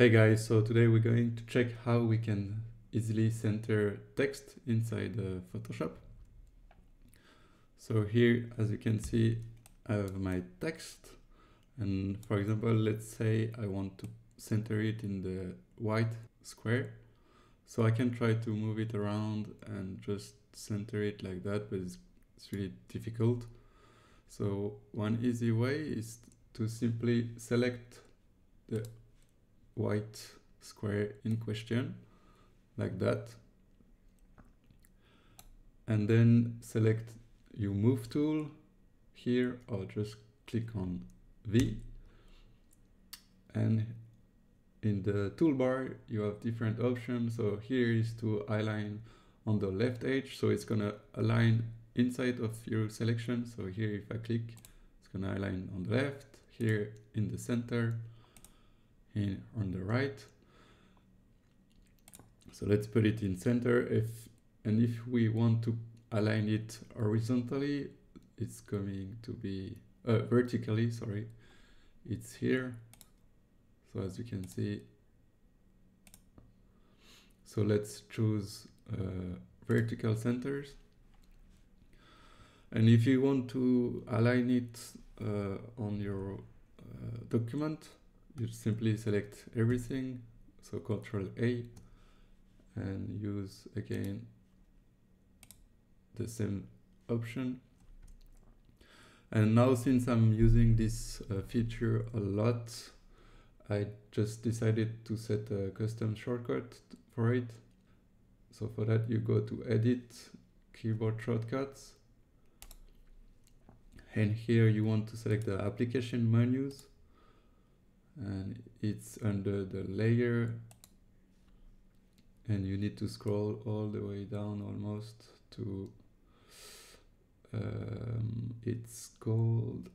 Hey guys, so today we're going to check how we can easily center text inside Photoshop. So here, as you can see, I have my text, and for example, let's say I want to center it in the white square. So I can try to move it around and just center it like that, but it's really difficult. So one easy way is to simply select the white square in question like that, and then select your move tool here, or just click on V, and in the toolbar you have different options. So here is to align on the left edge, so it's gonna align inside of your selection. So here if I click, it's gonna align on the left, here in the center, here on the right. So let's put it in center. If we want to align it horizontally, it's going to be vertically, sorry, it's here. So as you can see, so let's choose vertical centers. And if you want to align it on your document, you simply select everything. So Ctrl A, and use again the same option. And now, since I'm using this feature a lot, I just decided to set a custom shortcut for it. So for that, you go to Edit, Keyboard Shortcuts, and here you want to select the application menus, and it's under the layer, and you need to scroll all the way down almost to it's called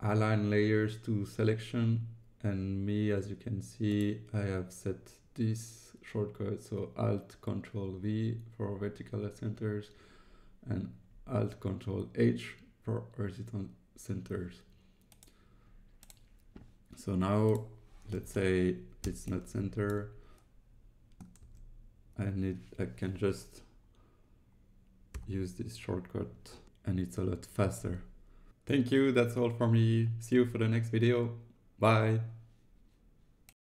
align layers to selection, and me, as you can see, I have set this shortcut, so Alt Control V for vertical centers and Alt Control H for horizontal centers. So now let's say it's not center, I can just use this shortcut, and it's a lot faster. Thank you, that's all for me. See you for the next video. Bye.